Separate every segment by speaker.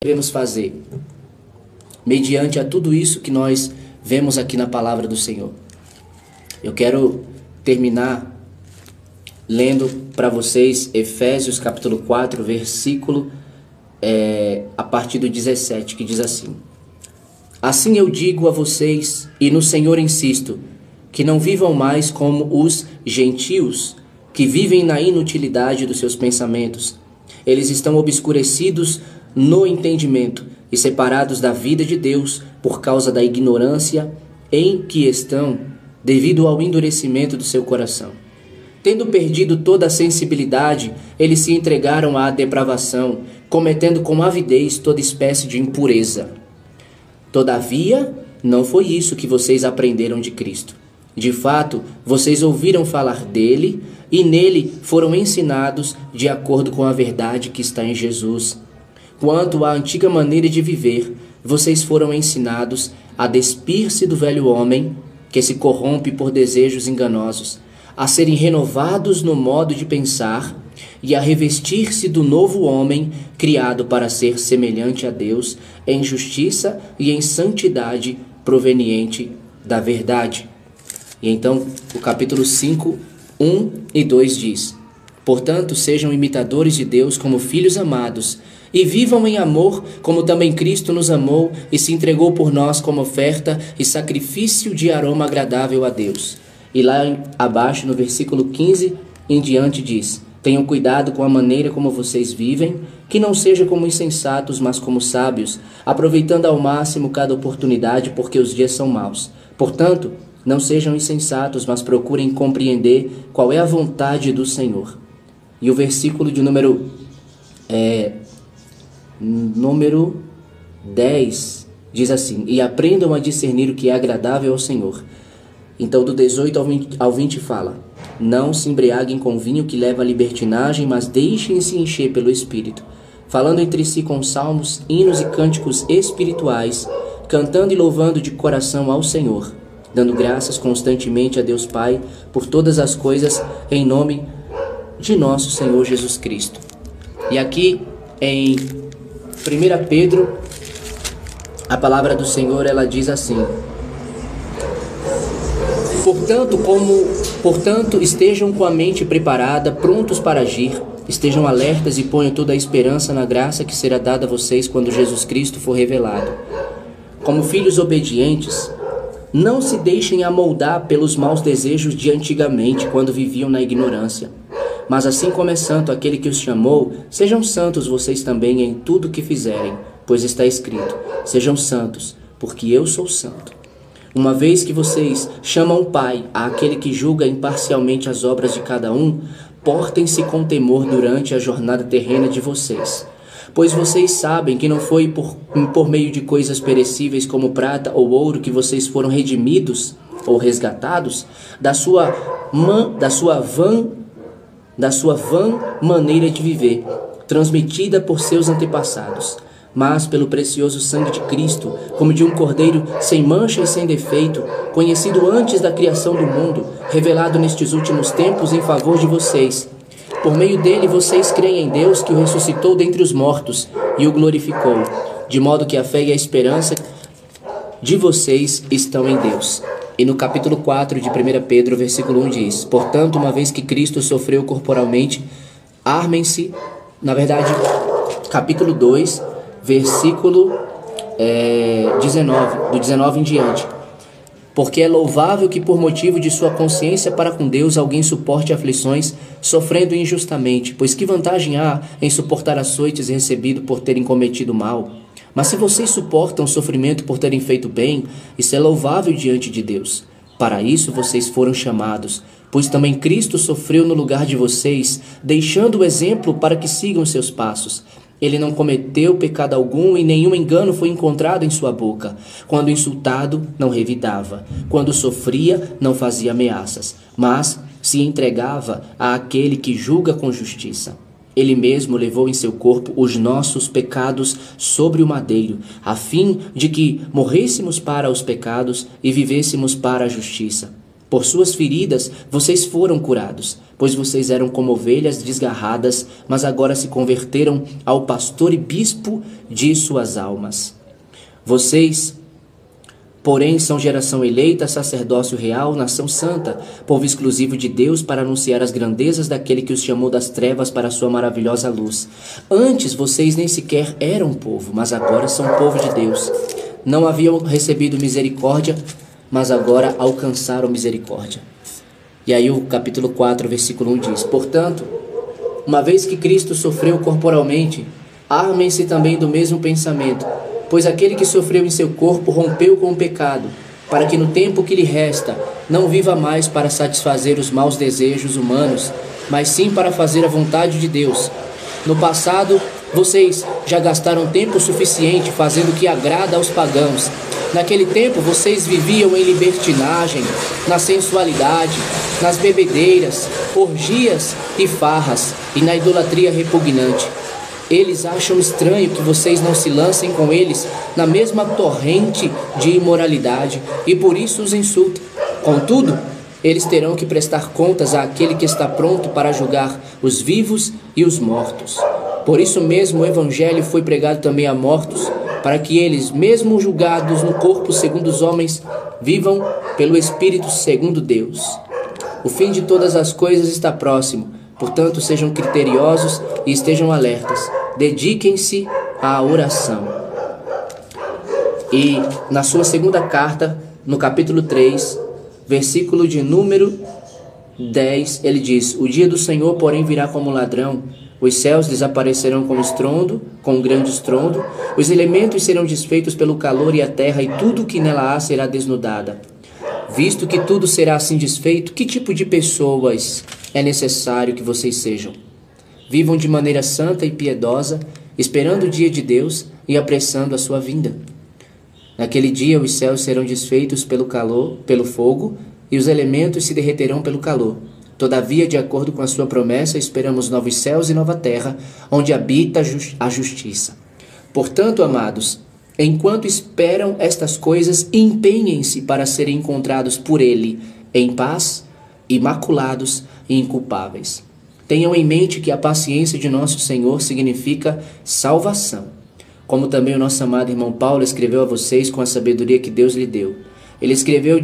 Speaker 1: devemos fazer mediante a tudo isso que nós vemos aqui na palavra do Senhor? Eu quero terminar lendo para vocês Efésios capítulo 4, versículo a partir do 17, que diz assim: Assim eu digo a vocês, e no Senhor insisto, que não vivam mais como os gentios, que vivem na inutilidade dos seus pensamentos. Eles estão obscurecidos no entendimento e separados da vida de Deus por causa da ignorância em que estão, devido ao endurecimento do seu coração. Tendo perdido toda a sensibilidade, eles se entregaram à depravação, cometendo com avidez toda espécie de impureza. Todavia, não foi isso que vocês aprenderam de Cristo. De fato, vocês ouviram falar dele e nele foram ensinados de acordo com a verdade que está em Jesus. Quanto à antiga maneira de viver, vocês foram ensinados a despir-se do velho homem, que se corrompe por desejos enganosos, a serem renovados no modo de pensar e a revestir-se do novo homem, criado para ser semelhante a Deus em justiça e em santidade proveniente da verdade. E então o capítulo 5, 1 e 2 diz: Portanto, sejam imitadores de Deus como filhos amados, e vivam em amor, como também Cristo nos amou e se entregou por nós como oferta e sacrifício de aroma agradável a Deus. E lá abaixo, no versículo 15 em diante, diz: Tenham cuidado com a maneira como vocês vivem, que não seja como insensatos, mas como sábios, aproveitando ao máximo cada oportunidade, porque os dias são maus. Portanto, não sejam insensatos, mas procurem compreender qual é a vontade do Senhor. E o versículo de número 10 diz assim: E aprendam a discernir o que é agradável ao Senhor. Então do 18 ao 20 fala: Não se embriaguem com vinho que leva à libertinagem, mas deixem-se encher pelo Espírito, falando entre si com salmos, hinos e cânticos espirituais, cantando e louvando de coração ao Senhor, dando graças constantemente a Deus Pai por todas as coisas, em nome de nosso Senhor Jesus Cristo. E aqui em 1 Pedro, a palavra do Senhor, ela diz assim: Portanto, estejam com a mente preparada, prontos para agir, estejam alertas e ponham toda a esperança na graça que será dada a vocês quando Jesus Cristo for revelado. Como filhos obedientes, não se deixem amoldar pelos maus desejos de antigamente, quando viviam na ignorância. Mas assim como é santo aquele que os chamou, sejam santos vocês também em tudo que fizerem, pois está escrito: Sejam santos, porque eu sou santo. Uma vez que vocês chamam Pai àquele que julga imparcialmente as obras de cada um, portem-se com temor durante a jornada terrena de vocês. Pois vocês sabem que não foi por meio de coisas perecíveis como prata ou ouro que vocês foram redimidos ou resgatados da sua vã maneira de viver, transmitida por seus antepassados, mas pelo precioso sangue de Cristo, como de um cordeiro sem mancha e sem defeito, conhecido antes da criação do mundo, revelado nestes últimos tempos em favor de vocês. Por meio dele vocês creem em Deus, que o ressuscitou dentre os mortos e o glorificou, de modo que a fé e a esperança de vocês estão em Deus. E no capítulo 4 de 1 Pedro, versículo 1 diz: Portanto, uma vez que Cristo sofreu corporalmente, armem-se, na verdade, capítulo 2, versículo 19, do 19 em diante. Porque é louvável que por motivo de sua consciência para com Deus alguém suporte aflições, sofrendo injustamente, pois que vantagem há em suportar açoites recebido por terem cometido mal? Mas se vocês suportam sofrimento por terem feito bem, isso é louvável diante de Deus. Para isso vocês foram chamados, pois também Cristo sofreu no lugar de vocês, deixando o exemplo para que sigam seus passos. Ele não cometeu pecado algum e nenhum engano foi encontrado em sua boca. Quando insultado, não revidava. Quando sofria, não fazia ameaças, mas se entregava àquele que julga com justiça. Ele mesmo levou em seu corpo os nossos pecados sobre o madeiro, a fim de que morrêssemos para os pecados e vivêssemos para a justiça. Por suas feridas vocês foram curados, pois vocês eram como ovelhas desgarradas, mas agora se converteram ao pastor e bispo de suas almas. Vocês, porém, são geração eleita, sacerdócio real, nação santa, povo exclusivo de Deus, para anunciar as grandezas daquele que os chamou das trevas para a sua maravilhosa luz. Antes vocês nem sequer eram povo, mas agora são povo de Deus. Não haviam recebido misericórdia, mas agora alcançaram misericórdia. E aí o capítulo 4, versículo 1 diz: Portanto, uma vez que Cristo sofreu corporalmente, armem-se também do mesmo pensamento, pois aquele que sofreu em seu corpo rompeu com o pecado, para que no tempo que lhe resta não viva mais para satisfazer os maus desejos humanos, mas sim para fazer a vontade de Deus. No passado, vocês já gastaram tempo suficiente fazendo o que agrada aos pagãos. Naquele tempo, vocês viviam em libertinagem, na sensualidade, nas bebedeiras, orgias e farras, e na idolatria repugnante. Eles acham estranho que vocês não se lancem com eles na mesma torrente de imoralidade, e por isso os insultam. Contudo, eles terão que prestar contas àquele que está pronto para julgar os vivos e os mortos. Por isso mesmo o Evangelho foi pregado também a mortos, para que eles, mesmo julgados no corpo segundo os homens, vivam pelo Espírito segundo Deus. O fim de todas as coisas está próximo, portanto sejam criteriosos e estejam alertas. Dediquem-se à oração. E na sua segunda carta, no capítulo 3, versículo de número 10, ele diz: O dia do Senhor, porém, virá como ladrão. Os céus desaparecerão com estrondo, com um grande estrondo. Os elementos serão desfeitos pelo calor e a terra, e tudo o que nela há será desnudada. Visto que tudo será assim desfeito, que tipo de pessoas é necessário que vocês sejam? Vivam de maneira santa e piedosa, esperando o dia de Deus e apressando a sua vinda. Naquele dia os céus serão desfeitos pelo calor, pelo fogo, e os elementos se derreterão pelo calor. Todavia, de acordo com a sua promessa, esperamos novos céus e nova terra, onde habita a justiça. Portanto, amados, enquanto esperam estas coisas, empenhem-se para serem encontrados por Ele, em paz, imaculados e inculpáveis. Tenham em mente que a paciência de nosso Senhor significa salvação, como também o nosso amado irmão Paulo escreveu a vocês com a sabedoria que Deus lhe deu. Ele escreveu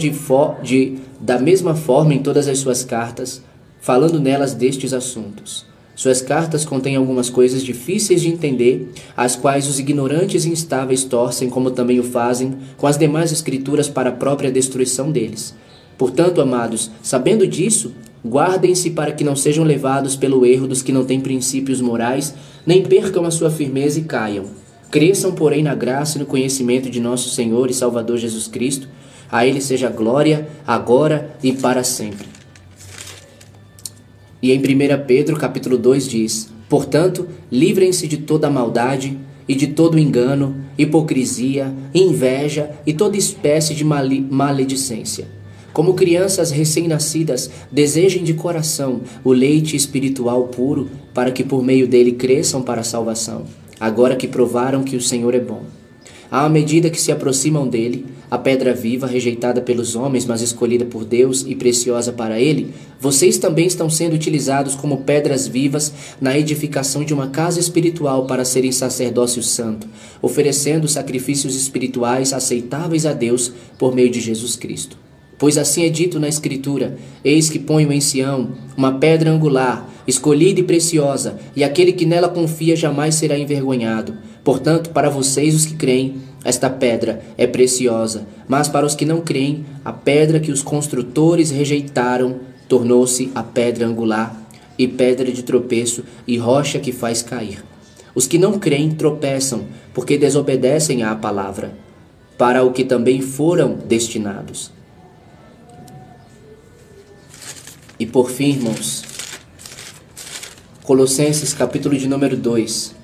Speaker 1: da mesma forma em todas as suas cartas, falando nelas destes assuntos. Suas cartas contêm algumas coisas difíceis de entender, as quais os ignorantes e instáveis torcem, como também o fazem com as demais escrituras para a própria destruição deles. Portanto, amados, sabendo disso, guardem-se para que não sejam levados pelo erro dos que não têm princípios morais, nem percam a sua firmeza e caiam. Cresçam, porém, na graça e no conhecimento de nosso Senhor e Salvador Jesus Cristo. A Ele seja glória, agora e para sempre. E em 1 Pedro, capítulo 2, diz: Portanto, livrem-se de toda maldade e de todo engano, hipocrisia, inveja e toda espécie de maledicência. Como crianças recém-nascidas, desejem de coração o leite espiritual puro, para que por meio dele cresçam para a salvação, agora que provaram que o Senhor é bom. À medida que se aproximam dele, a pedra viva, rejeitada pelos homens, mas escolhida por Deus e preciosa para ele, vocês também estão sendo utilizados como pedras vivas na edificação de uma casa espiritual para serem sacerdócio santo, oferecendo sacrifícios espirituais aceitáveis a Deus por meio de Jesus Cristo. Pois assim é dito na Escritura: Eis que ponho em Sião uma pedra angular, escolhida e preciosa, e aquele que nela confia jamais será envergonhado. Portanto, para vocês, os que creem, esta pedra é preciosa, mas para os que não creem, a pedra que os construtores rejeitaram tornou-se a pedra angular, e pedra de tropeço, e rocha que faz cair. Os que não creem tropeçam, porque desobedecem à palavra, para o que também foram destinados. E por fim, irmãos, Colossenses capítulo de número 2,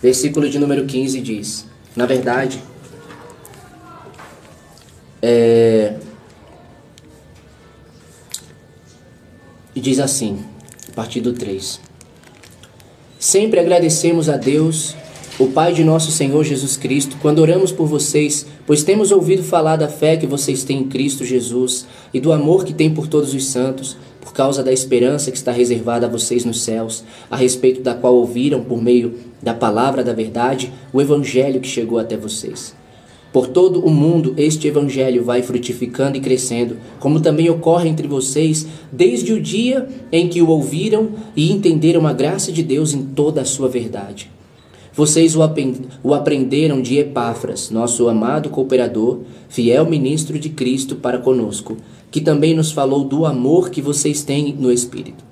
Speaker 1: versículo de número 15 diz, na verdade, diz assim, a partir do 3: Sempre agradecemos a Deus, o Pai de nosso Senhor Jesus Cristo, quando oramos por vocês, pois temos ouvido falar da fé que vocês têm em Cristo Jesus e do amor que têm por todos os santos, por causa da esperança que está reservada a vocês nos céus, a respeito da qual ouviram por meio da palavra da verdade o evangelho que chegou até vocês. Por todo o mundo este evangelho vai frutificando e crescendo, como também ocorre entre vocês desde o dia em que o ouviram e entenderam a graça de Deus em toda a sua verdade. Vocês o aprenderam de Epáfras, nosso amado cooperador, fiel ministro de Cristo para conosco, que também nos falou do amor que vocês têm no Espírito.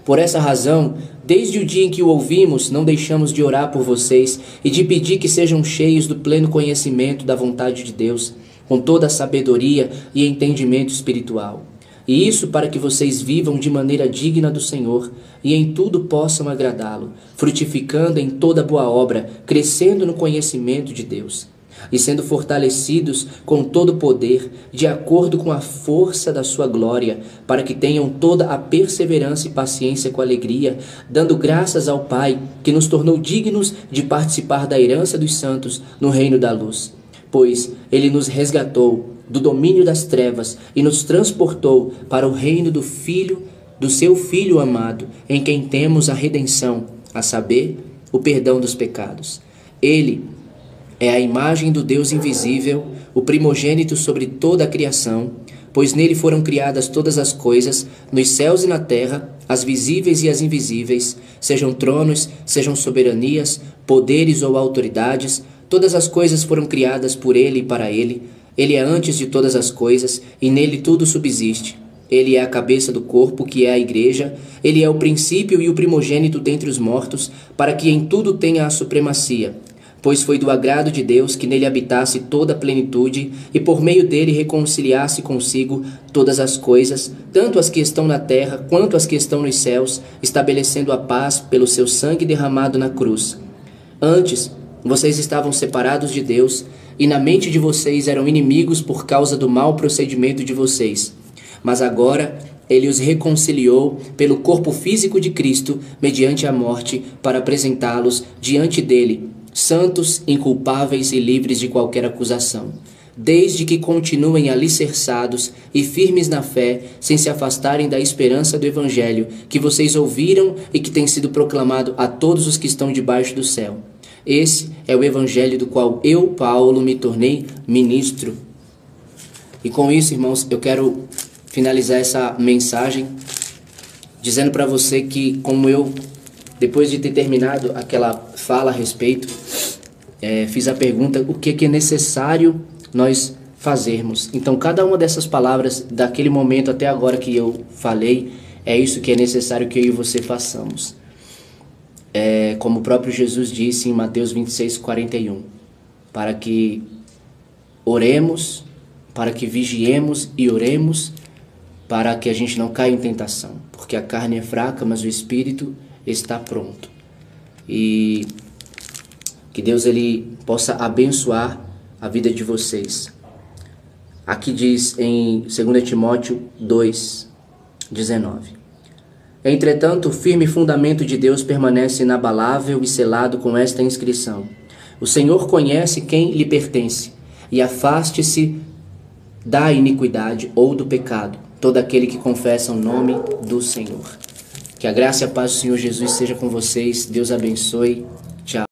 Speaker 1: Por essa razão, desde o dia em que o ouvimos, não deixamos de orar por vocês e de pedir que sejam cheios do pleno conhecimento da vontade de Deus, com toda a sabedoria e entendimento espiritual. E isso para que vocês vivam de maneira digna do Senhor e em tudo possam agradá-lo, frutificando em toda boa obra, crescendo no conhecimento de Deus e sendo fortalecidos com todo o poder, de acordo com a força da sua glória, para que tenham toda a perseverança e paciência com alegria, dando graças ao Pai, que nos tornou dignos de participar da herança dos santos no reino da luz. Pois Ele nos resgatou do domínio das trevas e nos transportou para o reino do seu Filho amado, em quem temos a redenção, a saber, o perdão dos pecados. Ele é a imagem do Deus invisível, o primogênito sobre toda a criação, pois nele foram criadas todas as coisas, nos céus e na terra, as visíveis e as invisíveis, sejam tronos, sejam soberanias, poderes ou autoridades, todas as coisas foram criadas por ele e para ele. Ele é antes de todas as coisas, e nele tudo subsiste. Ele é a cabeça do corpo, que é a igreja. Ele é o princípio e o primogênito dentre os mortos, para que em tudo tenha a supremacia. Pois foi do agrado de Deus que nele habitasse toda a plenitude, e por meio dele reconciliasse consigo todas as coisas, tanto as que estão na terra quanto as que estão nos céus, estabelecendo a paz pelo seu sangue derramado na cruz. Antes, vocês estavam separados de Deus, e na mente de vocês eram inimigos por causa do mau procedimento de vocês. Mas agora ele os reconciliou pelo corpo físico de Cristo, mediante a morte, para apresentá-los diante dele, santos, inculpáveis e livres de qualquer acusação, desde que continuem alicerçados e firmes na fé, sem se afastarem da esperança do Evangelho que vocês ouviram e que tem sido proclamado a todos os que estão debaixo do céu. Esse é o Evangelho do qual eu, Paulo, me tornei ministro. E com isso, irmãos, eu quero finalizar essa mensagem dizendo para você que, como eu, depois de ter terminado aquela fala a respeito, fiz a pergunta, o que é necessário nós fazermos? Então, cada uma dessas palavras, daquele momento até agora que eu falei, é isso que é necessário que eu e você façamos. Como o próprio Jesus disse em Mateus 26:41, para que oremos, para que vigiemos e oremos, para que a gente não caia em tentação, porque a carne é fraca, mas o Espírito está pronto. E que Deus ele possa abençoar a vida de vocês. Aqui diz em 2 Timóteo 2:19. Entretanto, o firme fundamento de Deus permanece inabalável e selado com esta inscrição: o Senhor conhece quem lhe pertence, e afaste-se da iniquidade ou do pecado todo aquele que confessa o nome do Senhor. Que a graça e a paz do Senhor Jesus seja com vocês. Deus abençoe. Tchau.